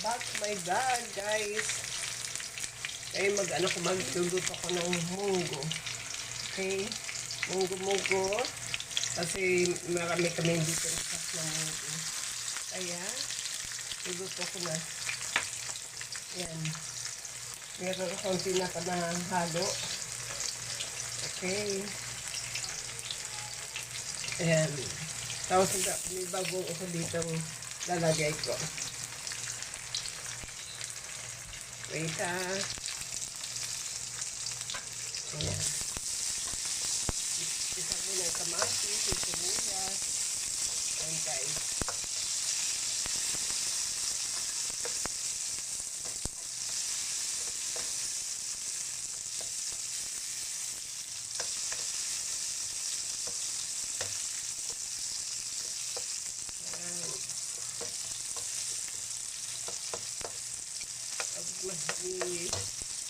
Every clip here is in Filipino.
back to my vlog, guys. Kaya magluluto ako ng munggo. Okay? Munggo. Kasi marami kami dito ng stock ng munggo. Kaya, luluto ko na. Yan. Meron akong tinapa na halo. Okay. Ayan. Tapos may bagong ako dito lalagay ko. Wait Ayan. Isa mo na yung kamatis, yung sibuyas. Ayan guys.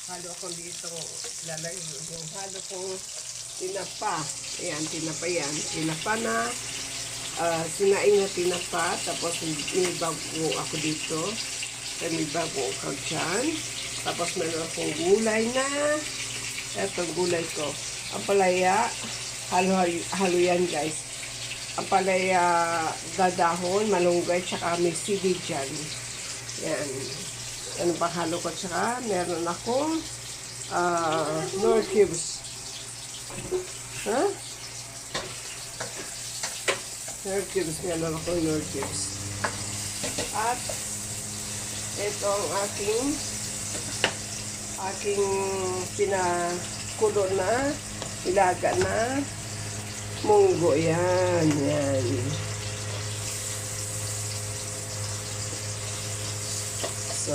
Halo ako dito, lalagay yung halo kong tinapa. Ayan, tinapa yan. Tinapa na, sinaing na tinapa. Tapos may bago ako dito. May bago ako dyan. Tapos meron akong gulay na. Itong gulay ko. Ang palaya, halo yan guys. Ang palaya, dadahon, malunggay, tsaka may sili dyan. Yan. Ano ba halo ko? Tsaka meron akong Knorr cubes. Ha? Knorr cubes. Meron akong Knorr cubes. At ito ang aking pinakulo na, ilaga na munggo. Yan. So,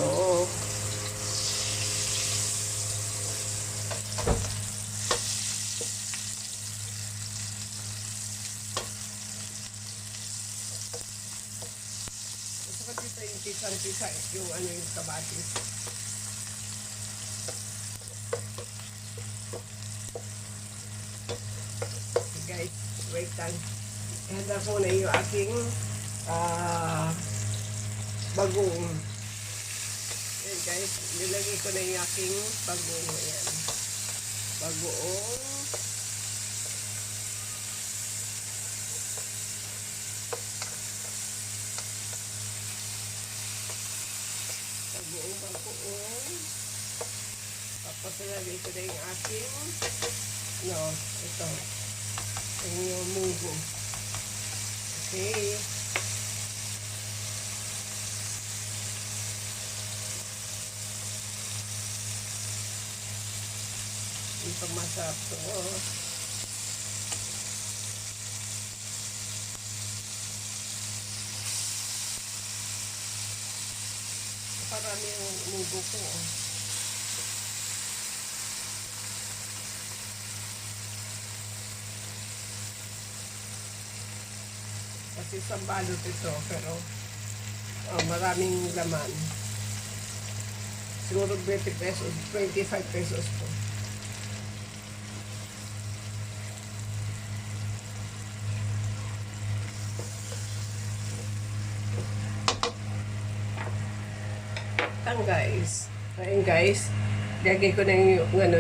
gusto ko dito yung pisang-pisang yung yung kabatis. Okay guys, wait lang. Handa ko na yung aking bagong. Ayan guys, nilagay ko na yung aking bagoong. Ayan. Bagoong. Bagoong. Tapos nilagay ko na yung aking ito. Yung munggo. Okay. Ito masarap to. Parami yung munggo ko. Kasi isang balot ito, pero maraming laman. Siguro 20 pesos, 25 pesos po. Guys. Ayun guys. Lagay ko na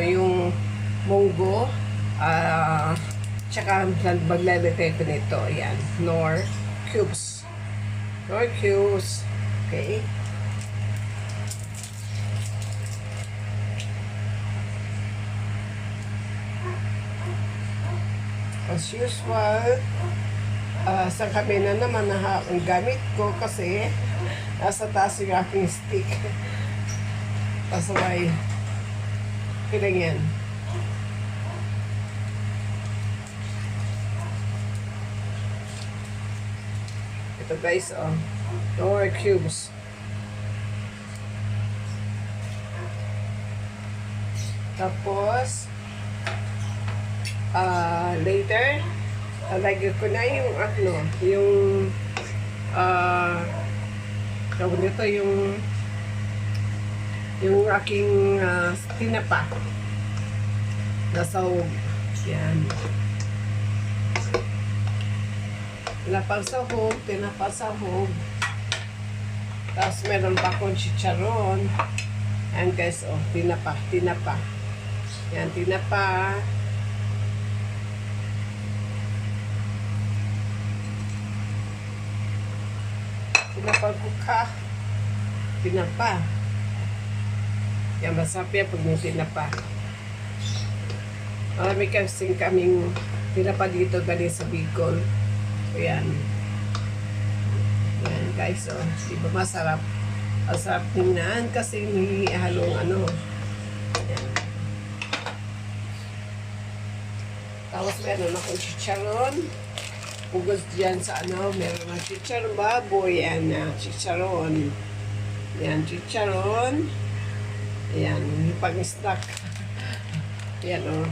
yung munggo. Tsaka maglalagay ko nito. Ayan. Knorr cubes. Okay. As usual, sa kabina naman ang gamit ko kasi nasa taas yung aking stick. Pasaway. Kailangan. Ito guys, Knorr cubes. Tapos, later, lagyan ko na yung tawag nito yung aking tinapa nasa hog. Yan. Tinapa sa hog. Tapos meron pa akong chicharon. Ayan guys, oh, tinapa. Yan, tinapa. Tinapa buka. Tinapa. Yan, masarap yan pag may tinapa. Marami kasing kaming tinapa dito galing sa Bicol. Ayan. Yan guys, oh. Diba masarap? Ang sarap tingnan kasi may halong ano. Ayan. Tapos meron akong chicharon. Ugos dyan sa ano, meron akong chicharon baboy. Yan na, chicharon. Yan, chicharon. Ayan, yung pang-snack. Ayan o.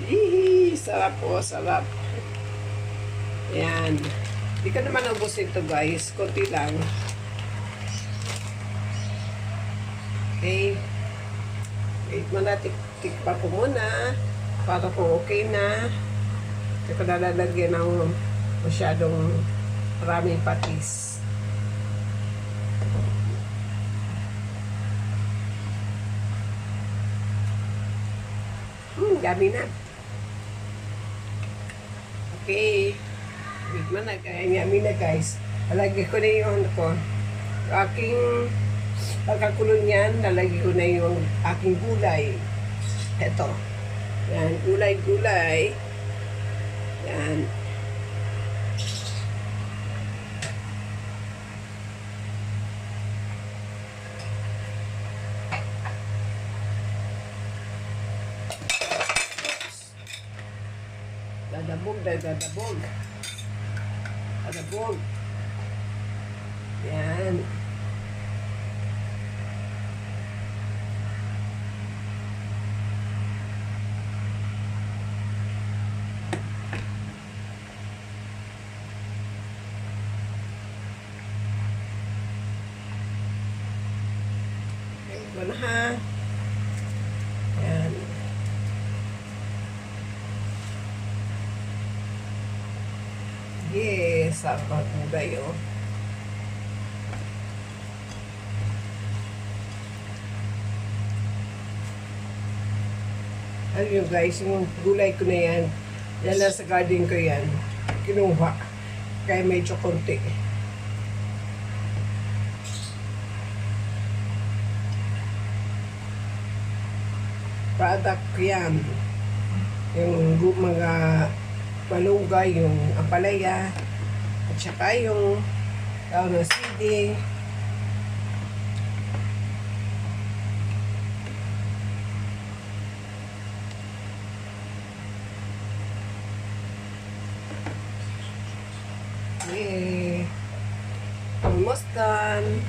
Hihi, sarap po, sarap. Ayan. Hindi ko naman ubos ito guys. Kunti lang. Okay. Wait mo na, tikpa ko muna. Para kung okay na. Hindi ko nalalagyan ng masyadong maraming patis. Dami na. Okay. Wait mo na. Yummy na guys. Lalagyan ko na yung ano ko. Aking pagkakulo niyan, lalagyan ko na yung aking gulay. Ito. Yan. Gulay. Yan. Dadabog. Yan. Ito na ha. Yan. Yes, sarap ang gulay, oh. Ayun guys, yung gulay ko na yan, yan lang sa garden ko yan, kinuha. Kaya medyo konti. Product ko yan. Yung mga malunggay, yung ampalaya, at saka yung daon ng sili. Okay. Almost done.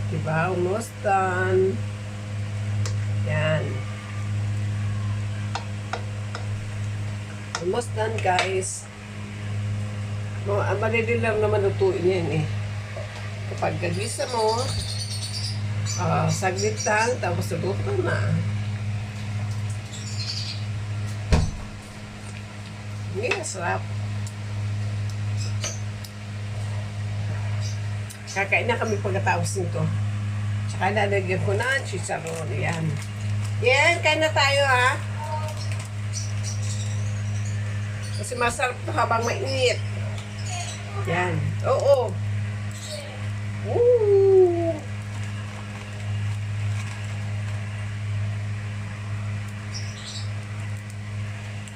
Diba? Almost done. Yan. Almost done guys. Madali lang naman lutuin yan eh. Kapag gagisa mo, saglit lang, tapos luto na. Hindi, sarap. Kakain na kami pagkatapos nito. Tsaka lalagyan ko na chicharon. Yan. Yan, kain na tayo ha. Kasi masarap to habang mainit. Yan. Oo. Woo!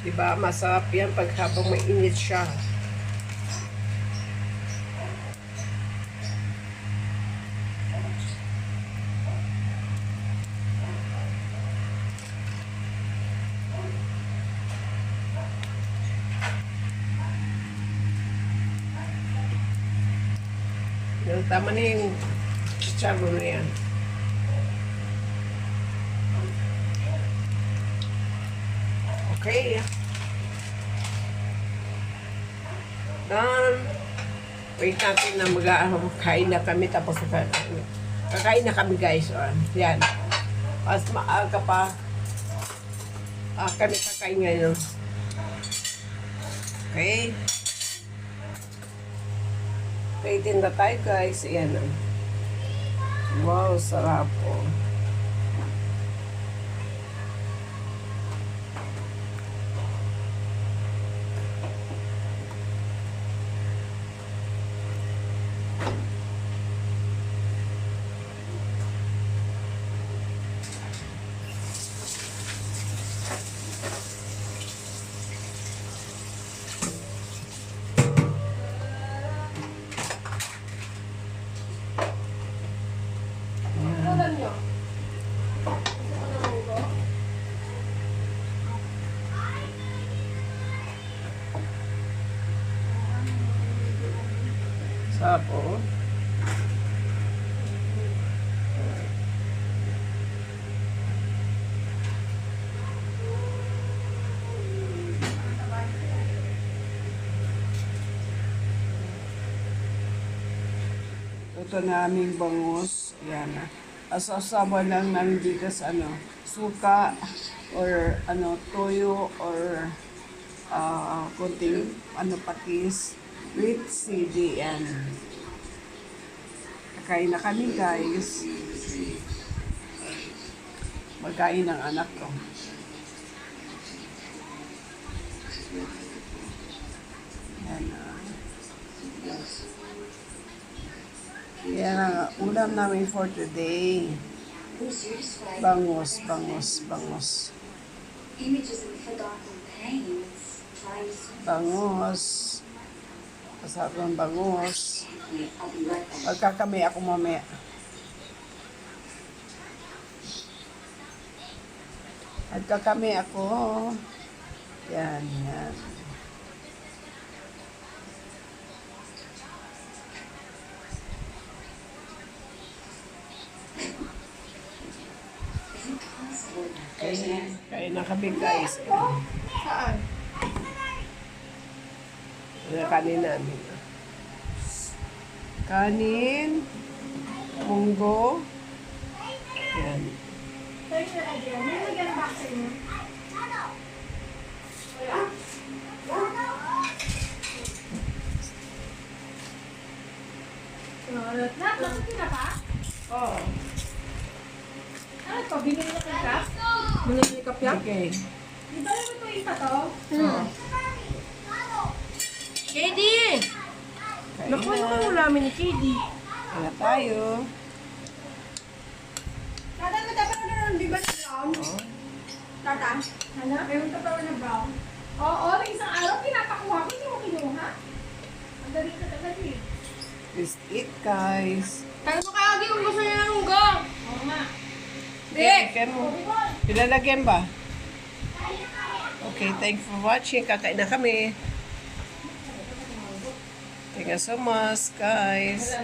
Diba, masarap yan pag habang mainit siya. Tama na yung chicharon na yan. Okay. Done. Wait natin na mag-kain na kami tapos kakain na kami guys. Yan. Mas maaga pa. Kami kakain ngayon. Okay. Waitin na tayo guys. Ayan. sarap po. Sarap po. Ito na aming bangus. Yan. Asasawa lang namin dito sa suka or toyo or kunting patis with CDN. Kakain na kami guys. Magkain ng anak ko. Yan. Yan ang ulam namin for today. Bangus, bangus, bangus. Bangus. Masarap ng bangus. Pagkakami ako mamaya. Pagkakami ako. Yan, yan. Kain na kami guys. Saan? Kanin namin. Kanin. Munggo. Yan. Nakapin na pa? Oo. Ano ito? Binili na kay Kap? Binili ni Kap yan? Okay. Di ba naman ito isa to? Oo. KD! Kain Nakuha na. naman ulamin ni KD. Kain na tayo. Tata, dapat na naman di ba na brown? Tata? Ano? Mayroon ka pa na brown? Oo, may isang araw pinapakuha ko, hindi mo kinuha. Ang galing ka talaga eh. Let's eat guys. Kaya mo kaya kung gusto niya ng unggong? Oo nga. Lalagyan mo. Ilalagyan ba? Okay, thanks for watching. Kakain na kami. Thank you so much, guys.